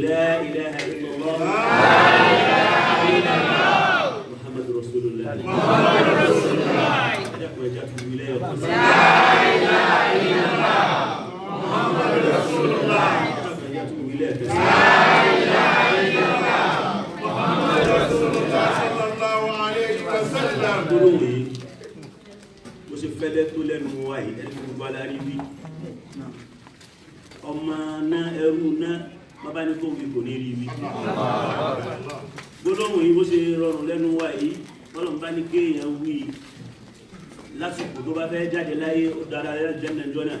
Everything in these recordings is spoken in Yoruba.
لا إله إلا الله محمد رسول الله لا إله إلا الله محمد رسول الله لا إله إلا الله محمد رسول الله صلى الله عليه وسلم mo ṣe fẹ́lẹ́ tó lẹ́nu wa yìí ẹni gbogbo alárí bí ọmọ náà ẹrú náà má bá ní kó wí kò ní rí wí gbólóhùn yìí bó ṣe rọrùn lẹ́nu wa yìí Ọlọ́run bá ní kéèyàn wí lásìkò tó bá fẹ́ jáde láyé ó dára jẹ́ mẹ́jọ náà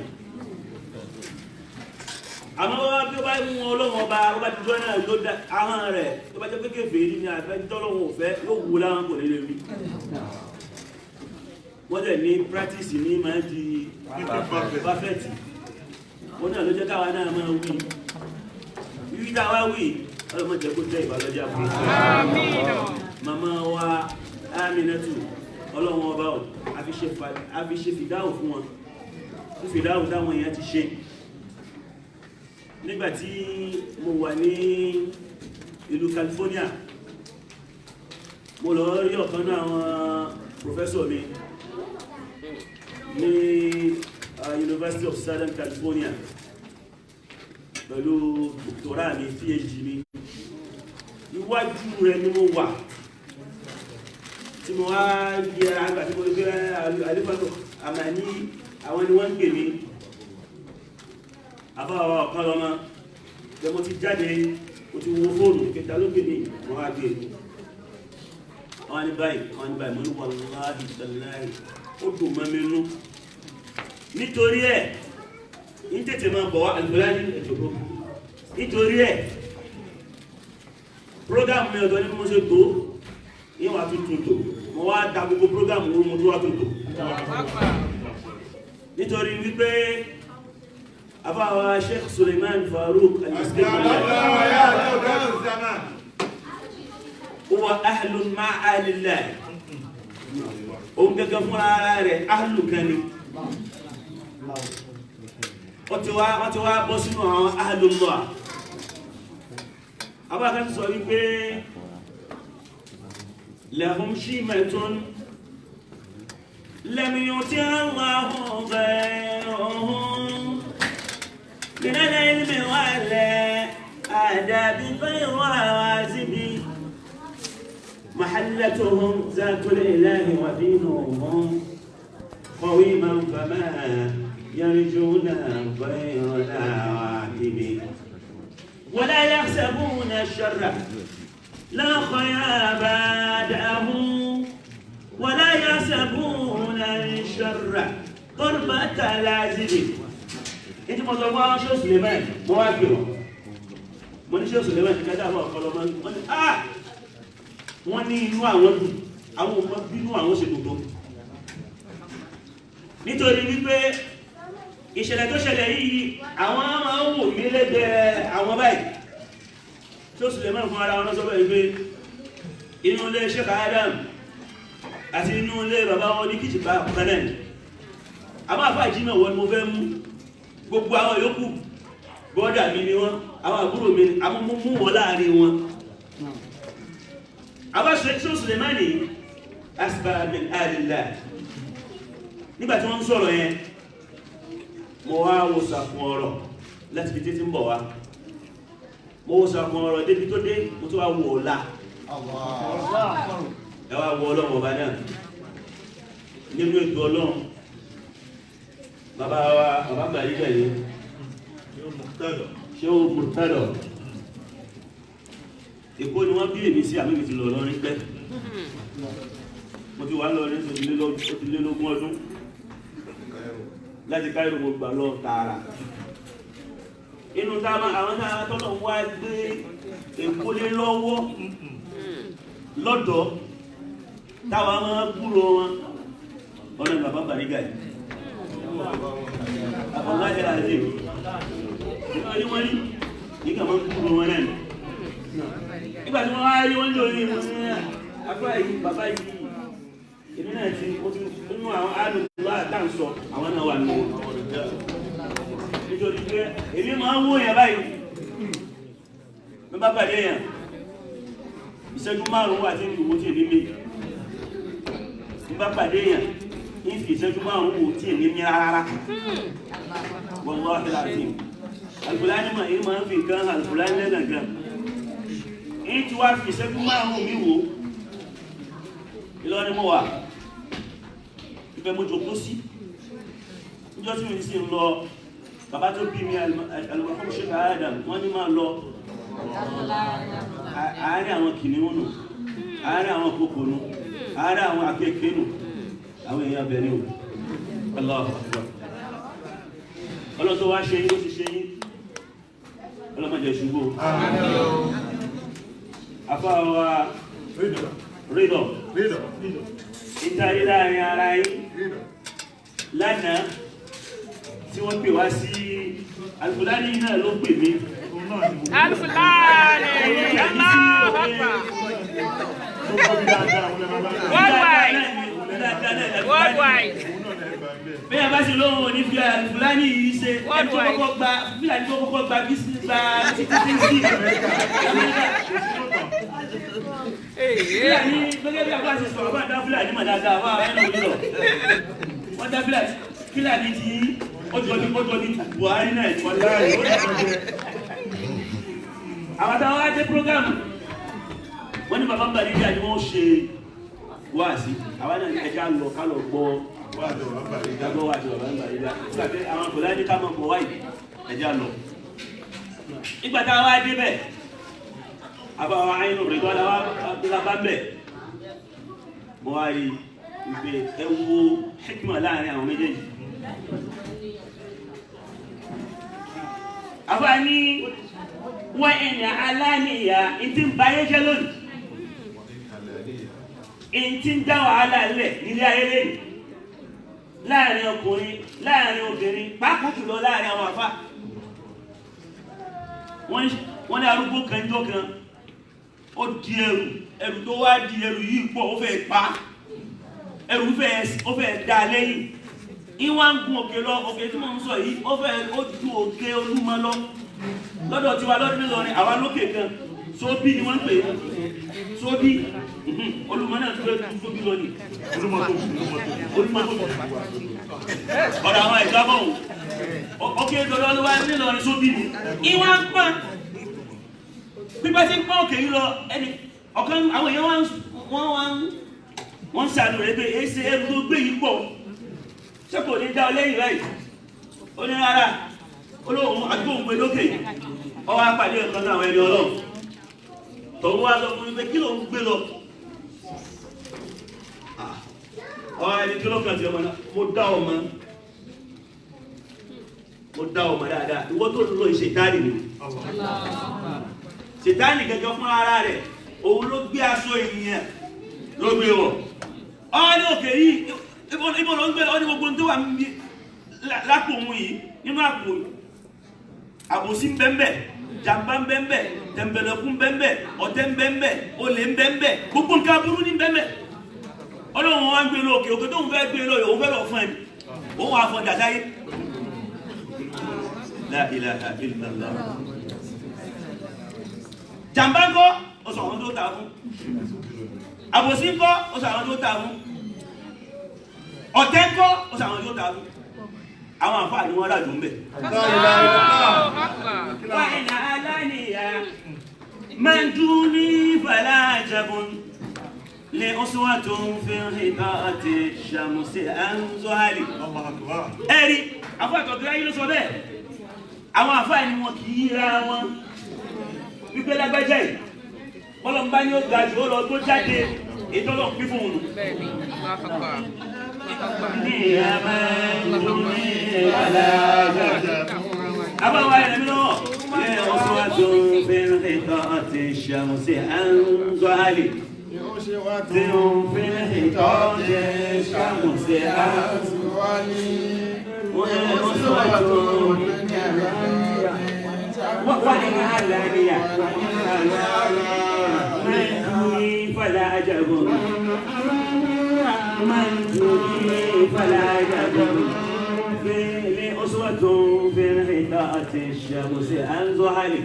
àmọ́ wá bí ó bá mú Ọlọ́run ọba ó bá ti jọ náà ló dá ahọ́n rẹ̀ tó bá jẹ́ pé kéfèé ní àfẹ́ tọ́lọ́run ò fẹ́ yóò wú láwọn kò ní lè wí wọ́n dẹ̀ ní practice ní máa di perfect wọ́n náà ló jẹ́ káwa náà máa wí wíwí tá a wá wí ọlọ́mọ jẹ́ kó jẹ́ ìbálọ́jà fún màmá wa Aminatu Ọlọ́run ọba ò àfi ṣe fìdáhùn fún wọn fún fìdáhùn táwọn èèyàn ti ṣe nígbàtí mo wà ní ìlú California mo lọ rí ọ̀kan náà àwọn professor mi ní University of Southern California pẹ̀lú doctorat mi PhD mi iwájú rẹ̀ ni mo wà tí mo wá yẹ àgbà tí mo lè gbé àlífàtò àmà ní àwọn ni wọ́n ń gbè mí àbáwà ọ̀kan lọ́mọ pé mo ti jáde mo ti wo fóònù kẹta ló gbè mí wọ́n wá gbé wọ́n ní báyìí mo ní wàláhì tàláhì ó dùn mọ́ mi nú nítorí ẹ̀ ní tètè máa bọ̀ wá àlùbọ́lá ní ẹ̀jọ̀gbọ́ nítorí ẹ̀ program mi ọ̀dọ́ ní mo ṣe tó yíò wá tuntun tó mo wá da gbogbo program wo mo tó wá tuntun nítorí wípé àbáwá Sheikh Suleiman Farouk huwa ahlun ma'a lillah òun gẹ́gẹ́ fún ara rẹ̀ ahlu kan ni wọ́n ti wá bọ́ sínú àwọn ahlullah abákan ti sọ wípé lahum shimatun lam yuti Allahu ghayrahum min al-ilmi wal adabi ghayra wazibi محلتهم ذات الإله ودينهم قويما فما يرجون غير العواقب ولا يحسبون الشر لا خير بعده ولا يحسبون الشر قربة لازم انت mo sọ fún àwọn Sheikh Suleiman mo wá pè wọ́n mo ní Sheikh Suleiman ti kẹta àwọn ọ̀pọ̀lọpọ̀ wọ́n ní wọ́n ní inú àwọn dùn àwọn ọmọ bínú àwọn ṣe tó nítorí wípé ìṣẹ̀lẹ̀ tó ṣẹlẹ̀ yìí àwọn máa ń wò mí lẹ́gbẹ̀ẹ́ àwọn báyìí Sheikh Suleiman fún ara wọn sọ bẹ́ẹ̀ pé inú ilé Sheikh Adam àti inú ilé bàbá wọn ní kìtìpá kanáà àmọ́ àfáà jí náà wọ́n mo fẹ́ mú gbogbo àwọn yòókù bọ́dà mi ni wọ́n àwọn àbúrò mi àwọn mú wọn láàrin wọn àwọn Sheikh Suleimani asbara min alillah nígbàtí wọ́n ń sọ̀rọ̀ yẹn mo wá wo sàkún ọ̀rọ̀ láti fi títí ń bọ̀ wá mo wo sàkún ọ̀rọ̀ débi tó dé mo tó wá wo ọ̀la ẹ wá wo ọlọ́run ọba náà nínú ètò ọlọ́run bàbá wa bàbá gbàyí gbàyí ṣé o mùtádọ̀ Èkó ni wọ́n bí èmi sí àmì ti lọ lọ́rin pẹ́ mo ti wà lọ́rin tó ti lé lógún ọdún láti Cairo mo gbà lọ tààrà inú táàmà àwọn táàmà tọ́lọ̀ wá gbé Èkó lé lọ́wọ́ lọ́dọ̀ táwa máa kúrò wọn ọ̀nà bàbá Bariga yìí àbọ̀lájẹ́ àti ìwọ̀n wọ́n rí nígbà máa kúrò wọn náà nígbà tí wọ́n wá rí wọ́n lò ní ìwọ̀n ní àgbà yìí bàbá yìí èmi náà ti nínú àwọn àdùnlá àtàǹsọ àwọn náà wà ní nítorí pé èmi máa ń wó yẹn báyìí bí bá pàdé yẹn ìṣẹ́jú márùn-ún àti ìwò tí èmi mi bí bá pàdé yẹn ní fi ìṣẹ́jú márùn-ún wò tí èmi mi rárá wallahi alazim Al-Qur'ani máa ń fi nǹkan Al-Qur'ani lẹ́nàgán ní tí wá fi ìṣẹ́jú márùn-ún mi wò Ìlọrin mo wà ibẹ̀ mo jókòó sí níjọ́ tí mo sì ń lọ bàbá tó bí mi Al-Marhum Sheikh Adam wọ́n ní máa lọ àárín àwọn kìnìún nù àárín àwọn kòkò nù àárín àwọn akẹ́kẹ́ nù àwọn èèyàn bẹ̀rẹ̀ o Allahu Akbar ọlọ́tọ́ wá ṣe yín ó ti ṣe yín ọlọ́mọdé ṣubú afáwa rídọ̀ ìtàrí láàrin ara yín lánàá tí wọ́n pè wá sí Al-Fulani náà ló pè mí Al-Fulani worldwide bí a bá ṣe lóhun ní fi Al-Fulani yìí ṣe ẹni tó kọ́kọ́ gba fílàní tó kọ́kọ́ gba bí sí gba títí sí fílàní gẹ́gẹ́ bí a bá ṣe sọ̀rọ̀ bá dá fílàní mà dáadáa wá ẹnu òjò wọ́n dá fílàní tí ọjọ́ ní Buhari náà ẹ̀kọ́ láàrin àwọn táwọn á dé prógámù wọ́n ní bàbá Bariga ni wọ́n ṣe wáàsí àwọn náà ní ẹja lọ ká lọ gbọ́ ìgbàgbọ́ wáàsí bàbá Bariga nígbàtí àwọn kò láti ká mọ̀ pọ̀ wáyé ẹja lọ nígbàtí àwọn á dé bẹ̀ àbáwọn àyínú rẹ̀ tó lábá bẹ̀ mo wá rí ìgbé ẹwú hikma láàrin àwọn méjèèjì àbá ní wọ́n ẹ̀yà aláníyà ìtí ń báyé jẹ́ lónìí ìtí ń dá wàhálà lẹ̀ nílé ayé lẹ́yìn láàrin ọkùnrin láàrin obìnrin pàápàá jùlọ láàrin àwọn àfá wọ́n ní arúgbó kan jọ kan ó di ẹrù tó wá di ẹrù yìí pọ̀ ó fẹ́ pa ẹrù ó fẹ́ dá lẹ́yìn ìwà ń gun òkè lọ òkè tí mo ń sọ yìí ó ju òkè Olúmọ lọ lọ́dọ̀ tí wà lọ́dún Ìlọrin àwa lókè kan sóbí ni wọ́n pè é sóbí Olúmọ náà tó fẹ́ sóbí lọ ní Olúmọ tó ọ̀dọ̀ àwọn ìgbàmọ̀ òkè ìdọ̀dọ̀ ló wá nílọrin sóbí ni ìwà ń pọ́n pípẹ́ sí pọ́n òkè yìí lọ ẹni ọ̀kan àwọn èèyàn wọ́n ń sàánú rẹ̀ pé èsì ẹrù tó gbé yìí pọ̀ ṣé kò ní dá ọ lẹ́yìn báyìí ó ní rárá olóhùn àgbóhùn pé lókè ọwọ́ apàdé ẹ̀kan náà àwọn ẹni ọlọ́run tọ̀hún wá lọ fún mi pé kí ló ń gbé lọ ọwọ́ ẹni kí ló kàn sí ọmọ náà mo dá ọmọ ó dá ọmọ dáadáa ìwọ tó lọ ìṣètánì ni ṣètánì gẹ́gẹ́ fún ara rẹ̀ òun ló gbé aṣọ ènìyàn ló gbé wọ̀ ọ́ ní òkè yìí ibo ló ń gbé ọ ní gbogbo tó wà lápò òun yìí nínú àpò àbòsí ń bẹ́ẹ̀ jàmbá ń bẹ́ẹ̀ tẹ̀m̀bẹ̀lẹ̀kún bẹ́ẹ̀ ọ̀tẹ̀ ń bẹ́ẹ̀ olè ń bẹ́ẹ̀ gbogbo nǹkan aburú ní bẹ́ẹ̀ ọlọ́run wá ń gbé lóòkè òkè tó ń fẹ́ gbé lóòkè òun fẹ́ lọ fún ẹni òun wà fọ́ dàdáyé la ilaha illallah jàmbá ń kọ́ ó sọ àwọn tó ta fún àbòsí ń kọ́ ó sọ àwọn tó ta fún ọ̀tẹ̀ ń kọ́ ó sọ àwọn tó ta fún àwọn àfáà ni wọ́n rájò ń bẹ̀. wà iná aláníyà máa ń dún ní fàlà àjàbùn lè ọ̀ṣunwà tó ń fi hìtà àti ṣàmùsí àǹzọ́hálì. ẹ̀rí àfáà tó gíráyé ló sọ bẹ́ẹ̀ àwọn àfáà ni wọn kì í ra wọn wípé lágbájá yìí ọlọ́mbá ni ó ga jù ó lọ tó jáde ètò ọlọ́run pín fún un. أبا ويلمنو لأصوات في الحيطة الشمس أنزالي في الحيطة الشمس أنزالي وأصوات وإن علانية من فلا أجب من فلا أجب أسوة في الحيطة الشمس أنزحلي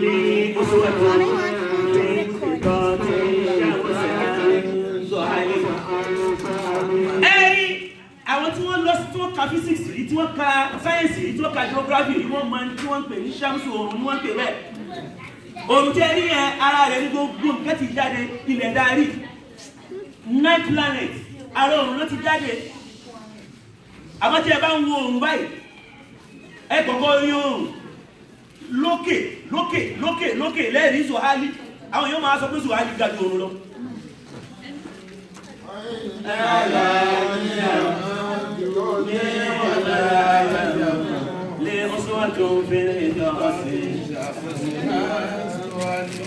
لي أسوة في الحيطة الشمس أنزحلي أي àwọn tí wọ́n lọ sí tí wọ́n ka physics rí tí wọ́n ka science rí tí wọ́n ka geography rí wọ́n mọ tí wọ́n pè ní ṣàmùsù oòrùn ni wọ́n pè bẹ́ẹ̀ oòrùn tẹ́ rí yẹn ara rẹ̀ ní gbogbo nǹkan ti jáde ilẹ̀ darí night planet ara oòrùn ló ti jáde àmọ́ tí ẹ bá ń wo oòrùn báyìí ẹ kọ́kọ́ rí oòrùn lókè lókè lókè lókè lẹ́ẹ̀rí Zuhali àwọn yóò máa sọ pé Zuhali ga ju oòrùn lọ.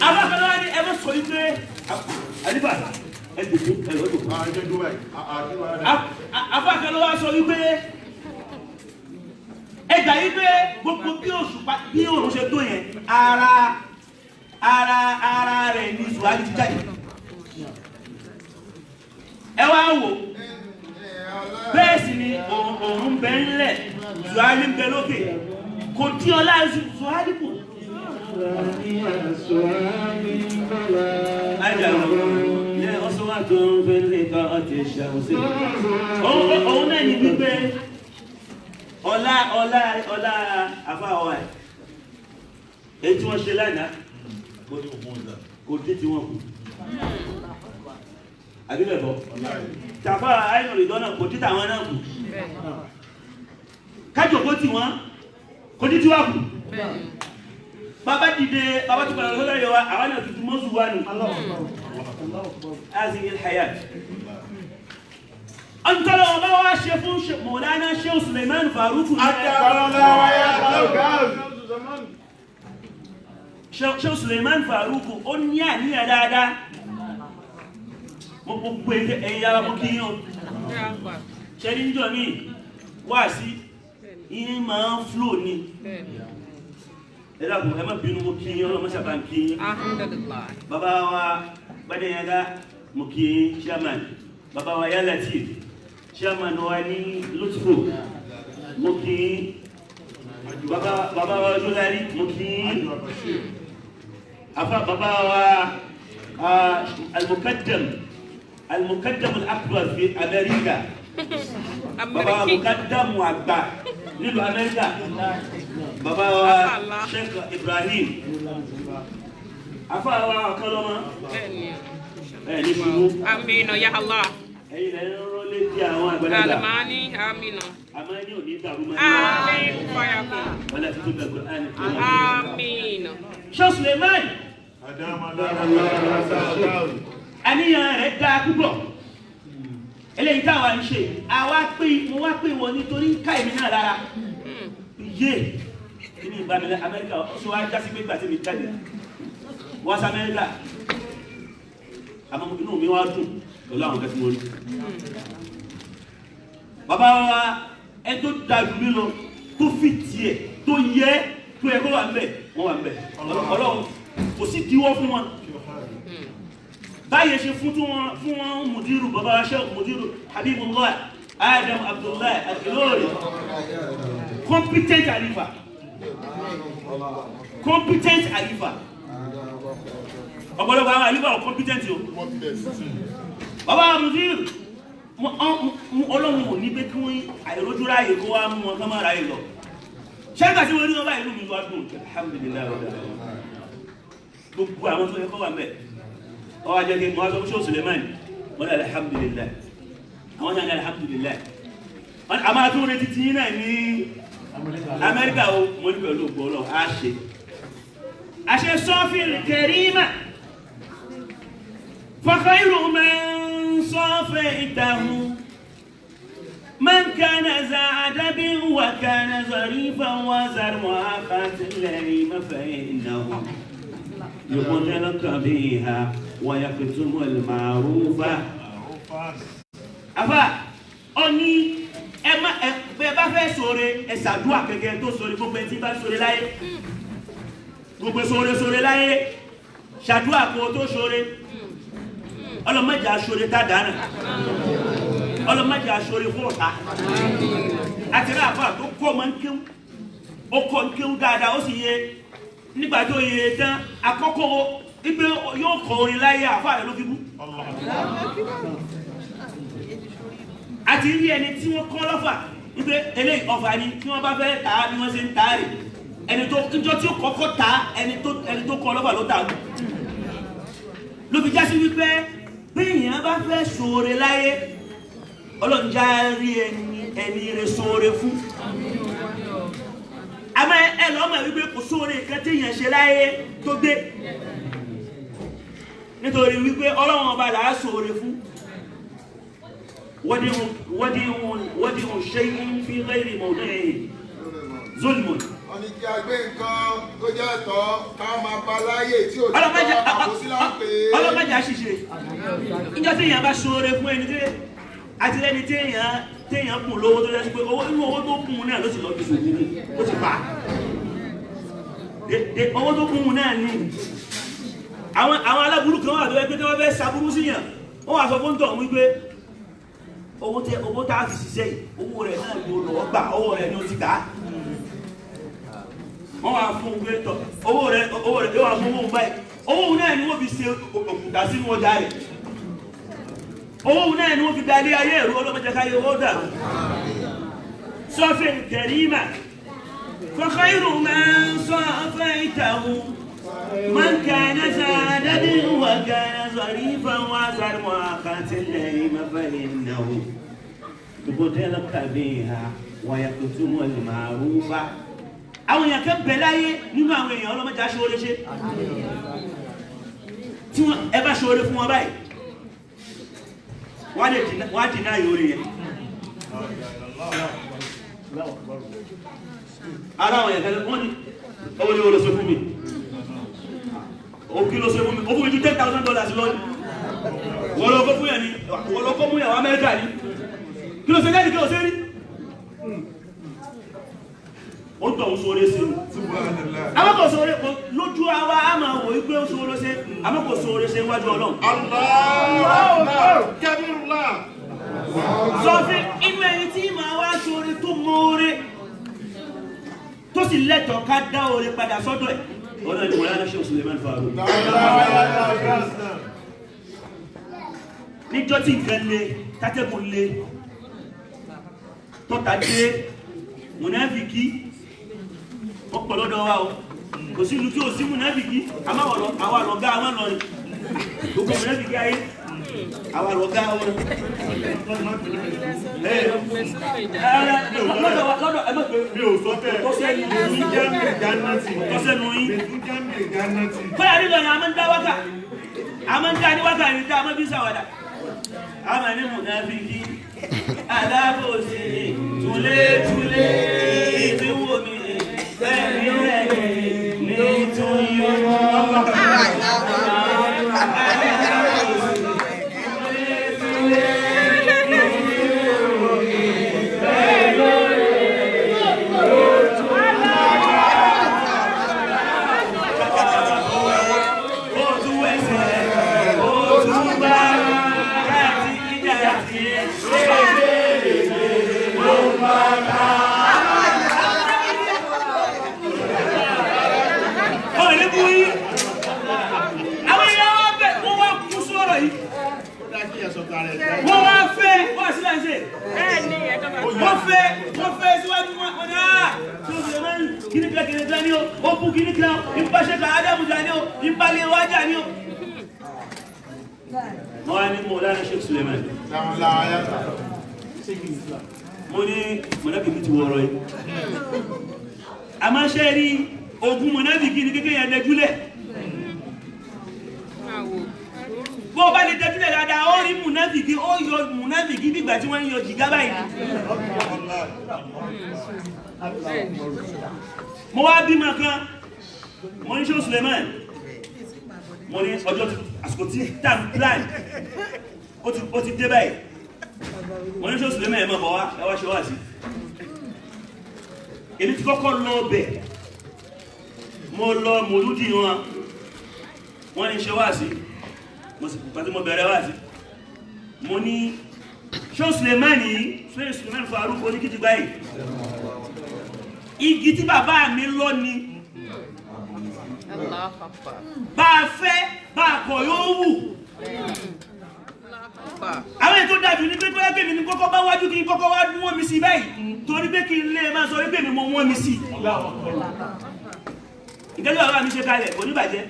Abákanná wa ni ẹ bá sọ yìí pé àdìbà ẹ dùkú ẹ lọ dùkú. Abákanná wa sọ yìí pé ẹ gbà yìí pé gbogbo bí òòrùn ṣe tó yẹn ara rẹ̀ ní Zuhali ti jáde. Ẹ wá wò bẹ́ẹ̀ sì ni òun bẹ ńlẹ̀ Zuhali ń bẹ lókè kò tí ọlá Zuhali kù. Òun náà ní wípé ọlá àfáwà ẹ̀ èyí tí wọ́n ṣe lánàá kò dé tí wọ́n kù. Àbíbẹ̀bọ̀ tàfà àìyàn ìdọ́nà kò títà wọn náà kù kájòkó tí wọ́n kò títí wà kù bàbá dìde bàbá tó pẹ̀lú ọ̀sọ́lẹ̀ yọ wa àwọn náà tuntun mọ́sù wà nù azì ilhayat ọ̀ntọ́lọ̀ ọba wá ṣe fún Mọ̀lánà Sheikh Suleiman Faruku Sheikh Suleiman Faruku ó ní àníyàn dáadáa mo gbogbo ẹ̀yà ara mọ́ kí yíò ṣẹ́rí ń jọ ní wà sí yín máa ń flò ní ẹ̀dàkùn ẹmọ́ bínú mo kí yín ọlọ́mọ́ sábà ń kí yín bàbá wa Gbádéyàgá mo kí yín chairman bàbá wa Yá Latif chairman wa ní Lutfo mo kí yín bàbá wa Jolari mo kí yín bàbá wa المقدم الأكبر في أمريكا بابا مقدم وأكبر نيلو أمريكا بابا شيخ إبراهيم أفا وكلمة آمين يا الله ألماني آمين أماني ونيتارو آمين فيكم ولا تكتب القرآن آمين شيخ سليمان àníyàn rẹ̀ dáa púpọ̀ eléyìí táwa ń ṣe mo wá pé wọn nítorí ká èmi náà lára yé ní ìbámilẹ̀ Amẹ́ríkà ó sì wá já sí pé gbà tí mi jáde wọ́n sí Amẹ́ríkà àmọ́ inú mi wá dùn pẹ̀lú àwọn kẹsí mo rí bàbá wa ẹ tó dájú mí lọ tó fi tiẹ̀ tó yẹ kó wà ń bẹ̀ wọ́n wà ń bẹ̀ Ọlọ́run kò sí díwọ́ fún wọn báyẹ̀ ṣe fún wọn mùdírù bàbá wa Sheikh mùdírù Habibullah Adam Abdullahi Al-Ilori competent alifa ọ̀pọ̀lọpọ̀ àwọn alifa ọ̀ competent o bàbá wa mùdírù Ọlọ́run ò ní pé kí wọ́n àìrójú ráyè kó wá mú wọn kán máa ráyè lọ ṣẹ́gbà tí wọ́n ní ọba ìlú mi wá dùn alhamdulillah gbogbo àwọn tó yẹ kọ́ wà mẹ́ ọwọ́ ajẹ́ kí wọ́n sọ fún Sheikh Suleiman wọ́n ní alhamdulillah àwọn náà ní alhamdulillah a máa tún retí tí náà ní Amẹ́ríkà o mo ní pẹ̀lú ògbó Ọlọ́run a ṣe sọ́fìn kẹrìmà fa khayru man safaytahu من كان ذا أدب وكان ظريفا وذا المؤاخاة اللئيم فإنه يبطل القبيح ويكتم المعروف أفا أني أما بابا في سوري أسادوا كذا تو سوري بوبي تبا سوري لاي بوبي سوري لاي شادوا كوتو سوري ألو ما جا سوري تادانا ọlọ́mọdé aṣọ́rí fún ọ̀tá àti rẹ̀ àfáà tó kọ́ ọmọ nkéwú ó kọ́ nkéwú dáadáa ó sì yé nígbà tó yé tán àkọ́kọ́ wípé yóò kọ orin láyé àfáà rẹ̀ ló fi bú àti rí ẹni tí wọ́n kọ́ lọ́fà wípé eléyìí ọ̀fà ni tí wọ́n bá fẹ́ tà á bí wọ́n ṣe ń tà á rè ẹni tó ìjọ tí ó kọ́kọ́ tà á ẹni tó kọ́ lọ́fà ló tà á ló fi já sí wípé bí èèyàn bá fẹ́ ṣoore láyé ọlọ́njà rí ẹni rẹ̀ sóore fún àmọ́ ẹ lọ́mọ wípé kò sóore kan tí èèyàn ṣe láyé tó gbé nítorí wípé Ọlọ́run ọba là á sóore fún wọ́dìhùn shay'in fi ghayri mawdi'ihi zulmun. wọ́n ní kí a gbé nǹkan tó jẹ́ ẹ̀tọ́ ká máa pa láyé tí ò ní kọ́ àbòsí láǹpé. ọlọ́mọdé àṣìṣe ìjọ tí èèyàn bá sóore fún ẹni tí àti lẹ́ni téèyàn kùn lówó tó lẹ́sí pé inú owó tó kùn náà ló sì lọ bí ṣògbó ó ti pa owó tó kùn náà ní àwọn aláburú kan wà tó ẹgbẹ́ tó wọ́n fẹ́ sàbúrú síyàn wọ́n wà sọ fún tọ̀ wípé owó tá a fi ṣiṣẹ́ yìí owó rẹ̀ náà ló lọ́ọ́ gbà owó rẹ̀ ni ó ti gbà wọ́n wà fún un pé tọ̀ owó rẹ̀ yóò wà fún owó báyìí owó náà ni wọ́n fi ṣe òkúta sínú ọjà rẹ̀ owó náà ni wọ́n fi dalé ayé ẹ̀rọ ọlọ́mọdé káyé owó dà sọ́fìn kẹrìmà fa khayru man safaytahu man kana sadadin wa kana zarifan wa zar mu'aqatil layma fa innahu yubtil qabiha wa yaktumu al ma'rufa àwọn èèyàn kan bẹ̀ láyé nínú àwọn èèyàn ọlọ́mọdé aṣọ́ọ́rẹ́ ṣe tí ẹ bá ṣọ́ọ́rẹ́ fún wọn báyìí wọ́n á dínà yóò rí yẹn ara àwọn ẹ̀kẹ́ wọ́n ní owó ní olóso fún mi òkú lóso fún mi ó fún mi ju $10,000 lọ́nà wọ́n lọ́kọ́ fún yẹn ni wọ́n lọ́kọ́ mú yàwó Amẹ́ríkà ní kí ló ṣe jáde kí ló ṣe rí ó tọ̀ ń sóore sí àmọ́kọ̀ sóore lójú àwa a máa wò wípé ó sóore sí àmọ́kọ̀ sóore sí wájú Ọlọ́run sọ́fí inú ẹni tí máa wá sóore tó mọ́ore tó sì lẹ́tọ̀ọ́ ká dá oore padà sọ́dọ̀ ẹ̀ ọ̀nà ìwọ̀n yánà Sheikh Suleiman Farouk níjọ́ tí nǹkan le tátẹ́kùn le tọ́ta dé mùnáfíkí ọ̀pọ̀ lọ́dọ̀ wa o kò sí ìlú tí ó sí mùnáfíkí àwọn àlọ́gá àwọn lọ́rin gbogbo mùnáfíkí ayé àwọn àlọ́gá wọn tọ́sẹ́nu yín fẹ́ àrílọ̀ ni a máa ń dá wákà a máa ń dá ní wákà ní dá a máa bí sàwádà a máa ní mùnáfíkí alábòsí túlé túlé ìdíwò mi fẹ́ síwájú wọn náà tí ó ṣe máa ń kìnnìkan ní ó bú kìnnìkan ìpàṣẹ kan ádámùjà ní ó ìpàlẹ̀ wájà ní ó. wọ́n á ní Mawlana Sheikh Suleiman mo ní mọ̀nàbìkì ti wọ̀rọ̀ yìí a máa ṣe rí ogun mọ̀nàbìkì ní kékeré yẹn dẹjúlẹ̀ bó bá lè dẹjúlẹ̀ dáadáa ó rí mọ̀nàbìkì ó yọ mọ̀nàbìkì nígbà tí wọ́n ń yọ jìgá báyìí. mo wá bímọ kan mo ní Sheikh Suleiman mo ní ọjọ́ àsìkò tí time plan ó ti dé báyìí mo ní Sheikh Suleiman ẹ̀ mọ̀ bọ̀ wá ẹ wá ṣe wá sí èmi ti kọ́kọ́ lọ bẹ̀ mo lọ mòlúdì wọ́n ní ṣe wá sí mo sì pàtí mo bẹ̀rẹ̀ wá sí mo ní Sheikh Suleiman yìí Sheikh Suleiman Farouk oníkìtì báyìí igi tí bàbá mi lọ ni bá a fẹ́ bá a kọ̀ yóò wù àwọn ètò dájú ní pé tó yẹ kémi ní kọ́kọ́ bá wájú kí n kọ́kọ́ wá dún wọ́n mi sí báyìí torí pé kí n lè máa sọ wípé mi mọ wọ́n mi sí ìtẹ́jú àwọn àmì ṣe kalẹ̀ oníbàjẹ́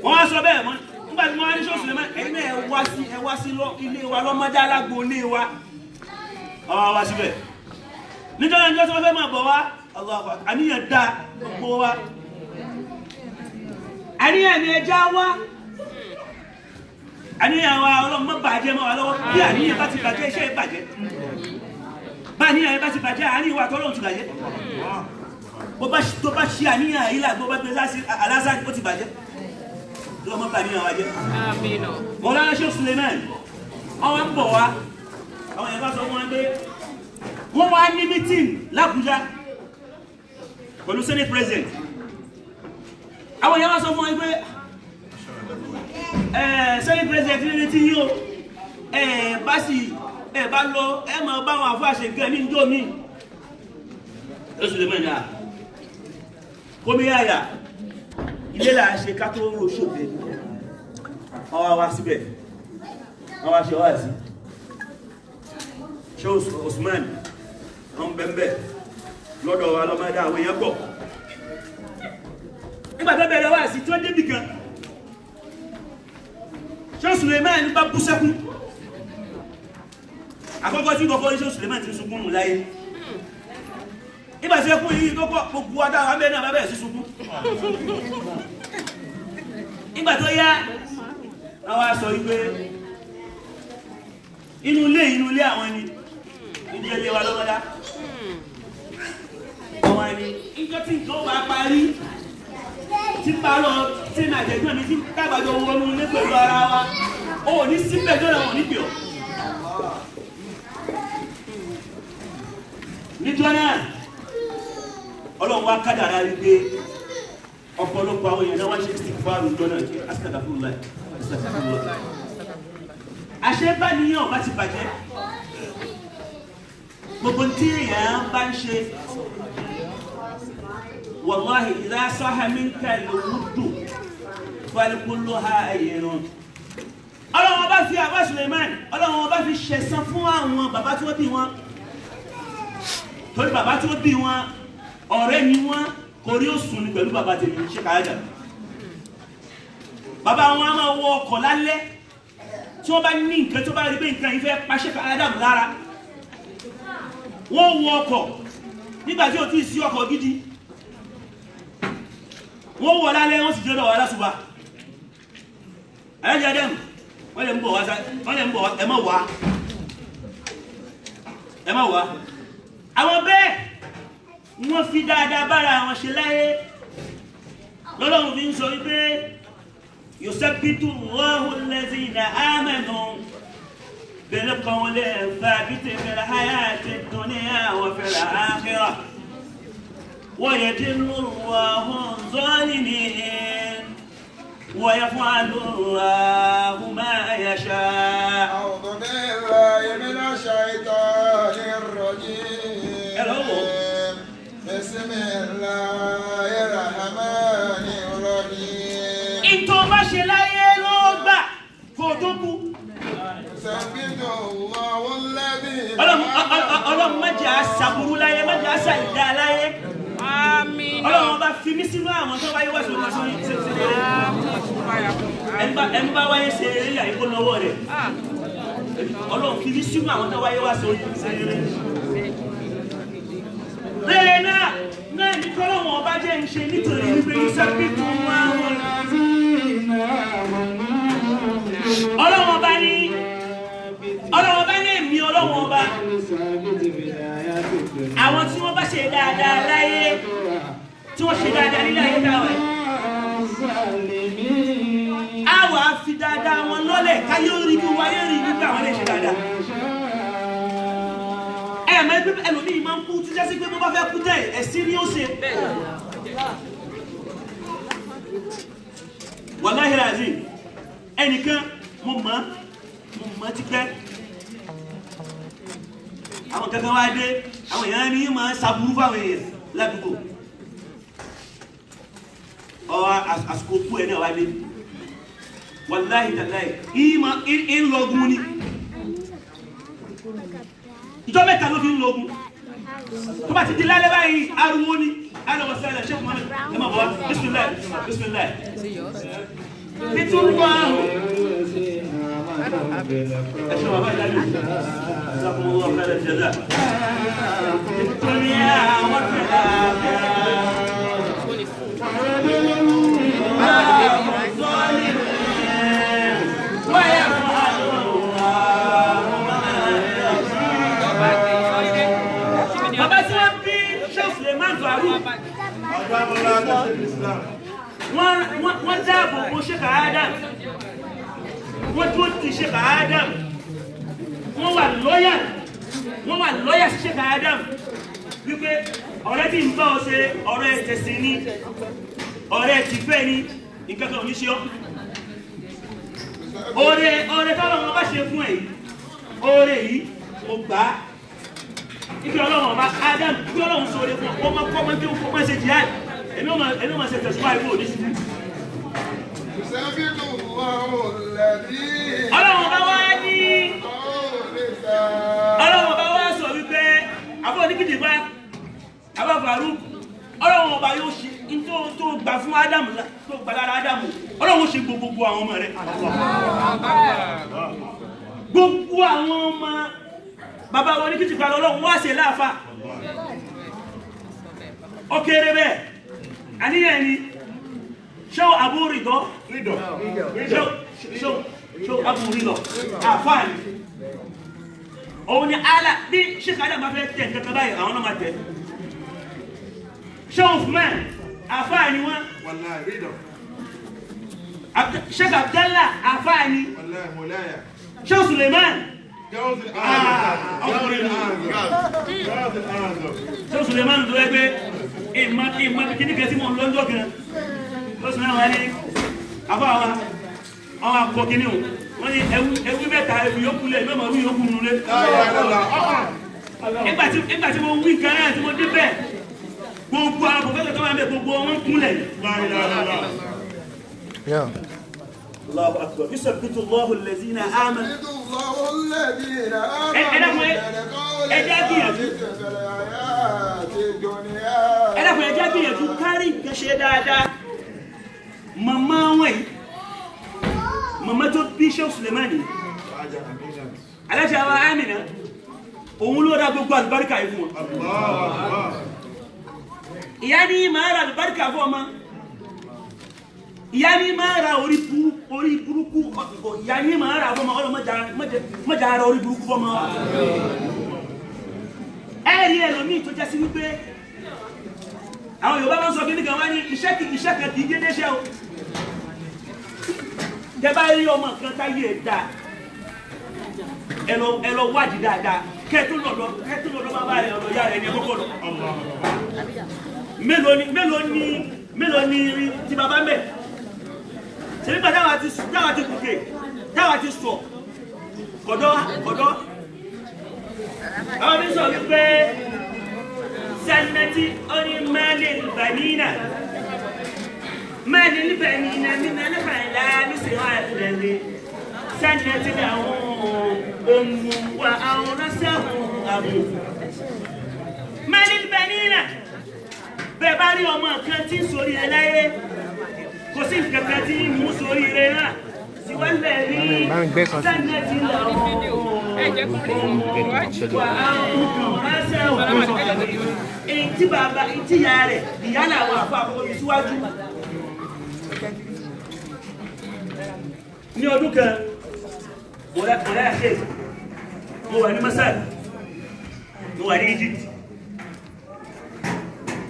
wọ́n wá sọ bẹ́ẹ̀ nígbà tí wọ́n wá ní Sheikh Suleiman ẹ̀yin ẹ wá sí ilé wa lọ́mọdé alágbó ilé wa ọwọ́ wá síbẹ̀ nítorí ẹjọ́ tí wọ́n fẹ́ máa bọ̀ wá àníyàn dá gbogbo wa àníyàn ni ẹja wá àníyàn wa Ọlọ́run má bàjẹ́ mọ́ wa lọ́wọ́ bí àníyàn bá ti bàjẹ́ iṣẹ́ ìbàjẹ́ bá àníyàn bá ti bàjẹ́ àníyàn wa tọ́lọ́run ti bàjẹ́ tó bá ṣe àníyàn yìí lágbó bá gbé alásán ó ti bàjẹ́ lọ́mọ́ bá àníyàn wa jẹ́. Mawlana Sheikh Suleiman àwọn ń bọ̀ wá àwọn ẹ̀fà sọ wọn pé wọ́n wá ní meeting l'Abuja pẹ̀lú Senate President àwọn ẹ̀fà sọ wọn pé Senate President ní ti yíò bá sì bá lọ mọ̀ bá wọn àfọ́ àṣẹgẹ́ ní ìjọ mi lóṣù lè mẹ́rin kómi àyà ilé là ṣe ká tó rò ṣògbé wọ́n wá síbẹ̀ wọ́n wá ṣe wá sí Sheikh Usman wọ́n bẹ̀m̀bẹ̀ lọ́dọ̀ wa lọ́mọdé àwọn èèyàn pọ̀ nígbàtẹ́ bẹ̀rẹ̀ wá sí tí ó débì kan Sheikh Suleiman bá bú sẹ́kún àkọ́kọ́ tí kọ́kọ́ ní Sheikh Suleiman ti sunkún nù láyé nígbà tí ẹkún yìí tó pọ̀ gbogbo adára abẹ́ náà bẹ́ẹ̀ sí sunkún nígbà tó yá àwọn aṣọ wípé inú ilé àwọn ni ìdílé wa lọ́wọ́dá àwọn ni ìjọ tí nǹkan bá parí tí bá lọ tí nàìjẹ̀gbọ́n mi tí kágbàjọ wọnú ilé pẹ̀lú ara wa ó ní síbẹ̀ tó lẹ́wọ̀n níbi ọ̀ níjọ́ náà Ọlọ́run wá kádàrá rí pé ọ̀pọ̀lọpọ̀ àwọn èèyàn náà wá ṣe istighfar ìjọ náà kí astaghfirullah àṣẹ bá níyàn bá ti bàjẹ́ gbogbo tí èèyàn bá ń ṣe wallahi idha saha minka al-wuddu falkulluha ayyinun Ọlọ́run bá fi àbá Suleiman Ọlọ́run bá fi ṣẹ̀san fún àwọn bàbá tí wọ́n bí wọn torí bàbá tí wọ́n bí wọn ọ̀rẹ́ ni wọ́n kò rí òsùn ní pẹ̀lú bàbá tèmi ṣe káyàjà bàbá wọn a máa wọ ọkọ̀ lálẹ́ tí wọ́n bá ní nǹkan tó bá rí pé nǹkan yìí fẹ́ pa ṣe káyàjà lára wọ́n wọ ọkọ̀ nígbà tí ò tí ì sí ọkọ̀ gidi wọ́n wọ lálẹ́ wọ́n sì jẹ́ lọ́wọ́ alásùbà ẹ̀yẹ́ dẹ́mù wọ́n lè ń bọ̀ wá ẹ má wá àwọn bẹ́ẹ̀ wọ́n fi dáadáa bára àwọn ṣe láyé lọ́lọ́run fi ń sọ wípé yusabbitu Allahu alladhina amanu bil qawli thabiti fil hayati dunya wa fil akhirah wa yadillu Allahu adh-dhalimin wa yaf'alu Allahu ma yasha. A'udhu billahi minash shaitanir rajim. Bismillahirrahmanirrahim. Ìtò bá ṣe láyé ló gbà kò tó kú. Sabbitu Allahu alladhi ọlọ́run má jẹ́ aṣàbúrú láyé má jẹ́ aṣàìdá láyé. Àmín. ọlọ́run bá fi mí sínú àwọn tó wáyé wá sórí ṣe ẹni bá wáyé ṣe eré àyíkó lọ́wọ́ rẹ̀ ọlọ́run fi mí sínú àwọn tó wáyé wá sórí ṣe eré. rere náà ní kọ́lọ́wọ́n ọba jẹ́ ń ṣe nítorí wípé iṣẹ́ pípọ̀ wá wọn. ọlọ́run ọba ní èmi ọlọ́run ọba àwọn tí wọ́n bá ṣe dáadáa láyé tí wọ́n ṣe dáadáa nílé ayé dáwà á wà á fi dáadáa wọn lọ́lẹ̀ káyé orí bí wáyé rí nígbà wọn lè ṣe dáadáa. ẹ̀mẹ́ pé ẹlòmíì máa ń kú tí jẹ́ sí pé bó bá fẹ́ kú tẹ̀ ẹ̀sìn ni ó ṣe. wàláhì ràzí ẹnìkan mo mọ̀ ti pẹ́ àwọn kankan wá dé àwọn èèyàn ní máa ń ṣàbúrú fáwọn èèyàn ládùúgbò ọwọ́ àsìkò kú ẹ̀ náà wá dé wàláhì tàláhì ń lọgun ni ìjọ mẹ́ta ló fi ń lọgun tó bá ti di lálẹ́ báyìí ariwo ni alọ́wọ́ sẹ́lẹ̀ ṣé kùmọ́ ẹ máa bọ̀ wá bismillah bismillah nítorí wá ẹ ṣe wà báyìí lájú جزاكم الله خير الجزاء في الدنيا وفي الآخرة ويفعل الله ما يشاء. bàbá tí wọ́n bí Sheikh Suleiman Farouk wọ́n dáàbò bo Sheikh Adam wọ́n dúró ti Sheikh Adam wọ́n wà lọ́yà sí Sheikh Adam wípé ọ̀rẹ́ tí ń bá ọ ṣe ọ̀rẹ́ tẹ̀sí ní ọ̀rẹ́ ti fẹ́ ní nǹkan kan oníṣẹ́ ọ́ ọ̀rẹ́ tọ́lọ́ wọn bá ṣe fún ẹ̀ yìí ọ̀rẹ́ yìí mo gbà á ike ọlọ́run ọba Adam kí ọlọ́run sọ orí fún ọ ọmọ kọ́ ọmọ tí ó fọ́ ṣe jihad èmi ò máa ṣe tẹ̀síwá ìfún òní sí ọlọ́run ọba wá ní ọlọ́run ọba wá sọ wípé àbọ̀ oníkìtì bá àbá Farouk ọlọ́run ọba yóò ṣe tó gbà fún Ádámù tó gbà lára Ádámù ọlọ́run ṣe gbogbo àwọn ọmọ rẹ̀ gbogbo àwọn ọmọ bàbá wọn ní kìtì pàlọ́ ọlọ́run wá ṣe láàfà ó kéré bẹ́ẹ̀ àníyàn ni ṣé Abu Ridọ ṣé Abu Ridọ àfáàní òun ni ala bí Sheikh Adam bá fẹ́ tẹ̀ nǹkan báyìí àwọn náà máa tẹ̀ ṣé Uthman àfáàní wọn Sheikh Abdallah àfáàní ṣé Suleiman ṣé Suleiman tó ẹgbẹ́ ìmọ̀ kíní kẹsí mọ̀ lọ́jọ́ kan ó sì náà wá ní àfáàwá àwọn akọ kíní wọ́n ní ẹwú mẹ́ta ẹwú yókù lẹ̀ mẹ́mọ̀ ẹwú yókù nulẹ̀ nígbà tí mo wí kan náà tí mo dé bẹ́ẹ̀ gbogbo àwọn pòfẹ́sọ̀ tó wà ń bẹ̀ gbogbo wọn kúnlẹ̀. Allahu akbar yusabbitu Allahu alladhina amanu. ẹjẹ́ gbìyànjú kárí nǹkan ṣe dáadáa màmá wọn yìí màmá tó bí Sheikh Suleiman ni alájà wa Amina òun ló dá gbogbo àlùbáríkà yìí fún wọn ìyá ní máa ra àlùbáríkà fún ọmọ ìyá ní máa ra orí burúkú ìyá ní máa ra fún ọmọ mọ́jà ara orí burúkú fún ọmọ ẹ̀rí ẹlòmíì tó jẹ́ sí wípé àwọn Yorùbá máa ń sọ kí nìkan wá ní iṣẹ́ kan kì í dédé ṣe o tẹ́ bá rí ọmọ kan táyé dá ẹ lọ wádìí dáadáa kẹ́ẹ̀tún lọ́dọ̀ bàbá rẹ̀ ọ̀dọ̀ ìyá rẹ̀ ní ẹgbọ́gbọ́ lọ mélòó ni ti bàbá mẹ́ ṣe nígbà táwa ti kùkè táwa ti sọ kọ̀dọ̀ àwọn bí sọ wípé sannati oní malil banina nínú ẹlẹ́fàìlá ní síwá ẹ̀fẹ̀lẹ́ sannati àwọn ohun wa àwọn ránṣẹ́ mú. Mẹ́rin bẹ̀ nílẹ̀ bẹ́ẹ̀ bá rí ọmọ kan tí ń sórí rẹ̀ láyé kò sí kankan tí ń mú sórí rẹ̀ náà síwájú rí sẹ́nẹ̀ tí lọ tí bàbá tí ìyá rẹ̀ ìyá làwọn àfọ àkọ́kọ́ yìí síwájú. Ní ọdún kan mo rẹ́ àṣẹ mo wà ní Masar mo wà ní Egypt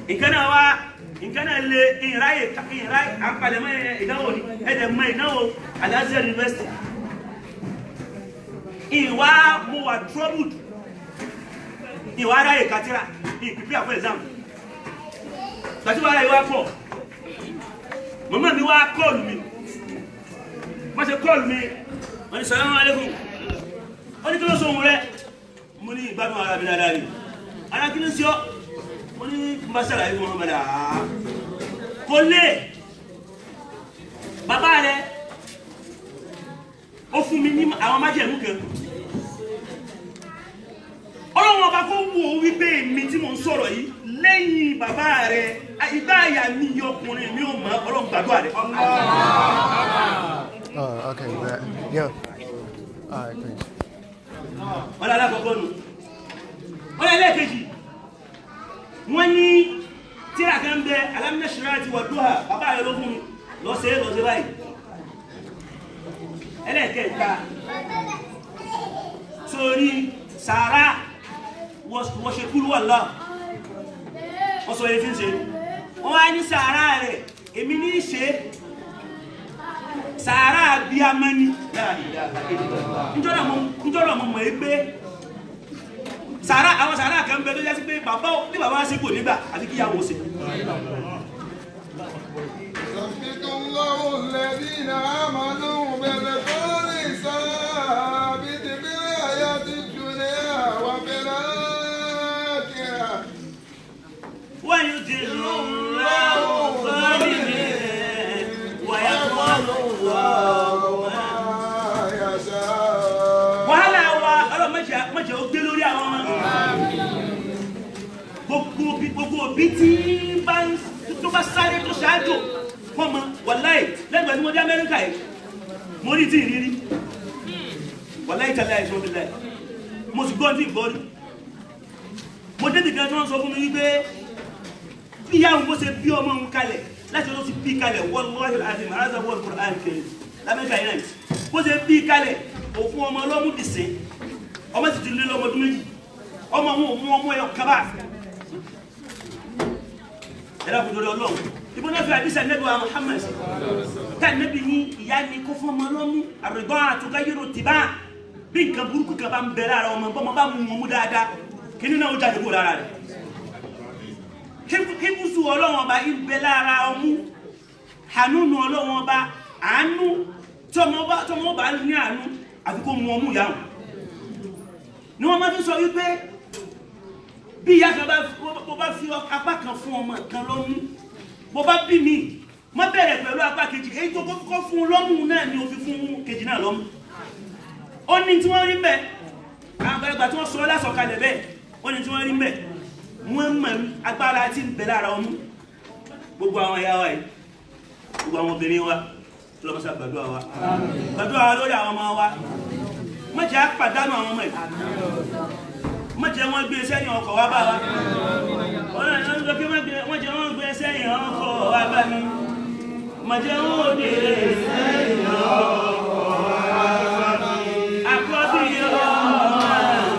nǹkan náà lè ìráyè àpàlẹ̀mọ́ ìdánwò ní ẹ̀dẹ̀mọ́ ìdánwò Al-Azhar University ìwà mo wà troubled ìwà ráyè kátírà ìpìpì àpọ̀ exam gbàtíwà ráyè wá pọ̀ mọ́mọ́ mi wá kọ́ọ̀lù mi wọ́n ṣe kọ́ọ̀lù mi wọ́n ní salamu alaikum wọ́n ní kí ló sóhun rẹ̀ mo ní ìgbádùn ara mi dáadáa ni ara kí ló sí ọ́ mo ní mbásàlá yìí wọ́n mẹ́ta kò lè bàbá rẹ̀ ó fún mi ní àwọn májẹ̀mú kan ọlọ́wọ́n ọba kó wù ó wípé mi tí mo ń sọ̀rọ̀ yìí lẹ́yìn bàbá rẹ̀ ìgbà àyà mi yọ ọkùnrin mi ò mọ̀ ọlọ́run gbàdúrà rẹ̀. Oh, okay, but yeah. All right, thanks. Wọ́n lọ́la kọ̀kọ́ nù. Wọ́n lọ́la lẹ́ẹ̀kejì. Wọ́n ní tíra kan bẹ Alam Nashrah wa Duha bàbá rẹ̀ ló fún mi lọ́sẹ̀ báyìí. Ẹlẹ́ẹ̀kẹta sórí sàárà wọ́ṣẹ̀ kúrú wàlá. Wọ́n sọ èyí tí ń ṣe. Wọ́n wá ní sàárà rẹ̀ èmi ní ṣe sàárà bí a mọ́ ní níjọ́rọ̀ mọ̀ mọ̀ pé àwọn sàárà kan bẹ tó jẹ́ sí pé ní bàbá sí kò nígbà àti kí yàwó sí. wọ́n yóò di wàhálà wa ọlọ́mọ̀jẹ̀ ó gbé lórí àwọn ọmọ gbogbo òbí tí tó bá sáré tó ṣáájò fún ọmọ wàláì lẹ́gbẹ̀ẹ́ ní mo dé Amẹ́ríkà yìí mo rí tí ìrírí wàláì tẹ́lẹ̀ àìsàn òbí láì mo sì gbọ́ tí ìgbọ́rí mo dé nìkan tí wọ́n sọ fún mi wípé bí ìyá òun bó ṣe bí ọmọ òun kalẹ̀ láti ló ti bí kalẹ̀ wallahi al-azim àrázà wọ́n Qur'an kẹrì l'Amẹ́ríkà yìí náà bó ṣe bí kalẹ̀ òfin ọmọ ọlọ́mú dìsín ọmọ sì ti lé lọ́mọdún méjì ọmọ wọn ò mú ọmọ ẹ̀yọ kaba ẹ̀rọ kò lórí ọlọ́run ìbọn náà fi àdísà nẹ́bí wa Muhammad ká nẹ́bí ní ìyá ni kó fún ọmọ ọlọ́mú àrùbá àtúgáyérò tìbá bí nǹkan burúkú kan bá ń bẹ lára ọmọ bọ́mọ bá mú wọn mú dáadáa kí nínú àwọn jáde kó lára rẹ̀ kíkúsù ọlọ́run ọba ibẹ̀ lára ọmú hanúnú ọlọ́run ọba àánú tí ọmọ ọba ní àánú àfi kó mú ọmú yàwó ni wọ́n máa fi sọ wípé bí ìyá kan bá fi apá kan fún ọmọ kan lọ́mú bó bá bí mi má bẹ̀rẹ̀ pẹ̀lú apá kejì èyí tó kọ́kọ́ fún lọ́mú náà ni ó fi fún kejì náà lọ́mú ó ní tí wọ́n rí mbẹ̀ àgbàlagbà tí wọ́n sọ lásọ̀kalẹ̀ bẹ́ẹ̀ ó ní tí wọ́n rí mbẹ̀ wọ́n mọ̀ agbára tí ń bẹ lára ọmú gbogbo àwọn ẹ̀yà wa yìí gbogbo àwọn obìnrin wa lọ́mọ́sá gbàdúrà wa gbàdúrà wa lórí àwọn ọmọ wa má jẹ́ àpàdánù àwọn ọmọ yìí má jẹ́ wọ́n gbé sẹ́yìn ọkọ̀ wá bá wa wọ́n jẹ́ wọ́n gbé sẹ́yìn ọkọ̀ wá bá mi má jẹ́ wọ́n gbé sẹ́yìn ọkọ̀ wá bá mi àkọ́bí ọmọ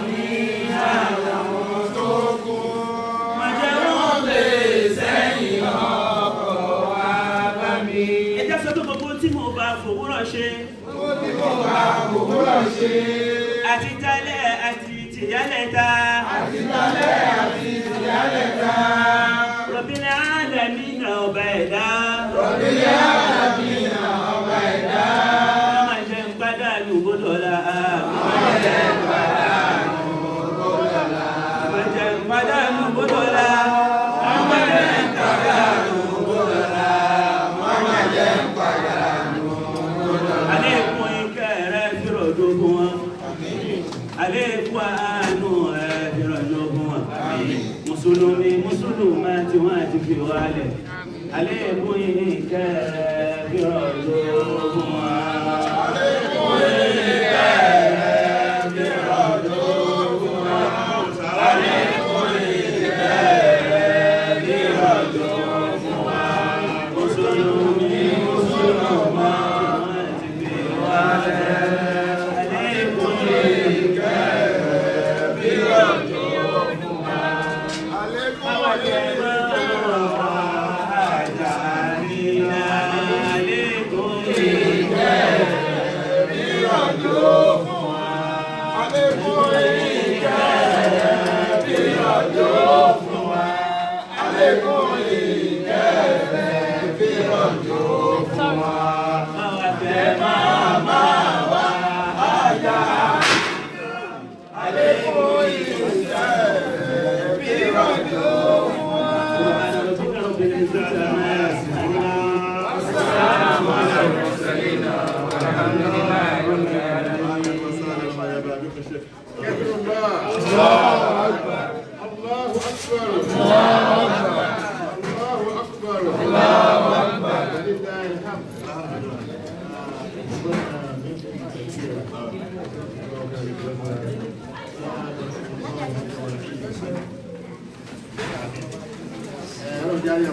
mi àwọn tó kú má jẹ́ wọ́n gbé sẹ́yìn ọkọ̀ wá bá mi. ẹ jẹ́ sọ pé gbogbo tí mo bá fòwúrọ̀ ṣe àti tálẹ̀ àti tìyálẹ̀ta Rabbil alamin ọba ẹ̀dá má jẹ́ ń pàdánù bódọ́lá má jẹ́ ń pàdánù bódọ́lá àlékún àánú ẹ̀ tí wọ́n ti fi wálẹ̀ àlékún ìkẹ́ bí ọ̀dọ́ wa. àlékún ìkẹ́ bí ọ̀dọ́ wa. àlékún ìkẹ́ bí ọ̀dọ́ wa. mùsùlùmí mùsùlùmá tí wọ́n ti fi wálẹ̀ àlékún ìkẹ́ bí ọ̀dọ́ wa. Hello, Jaya,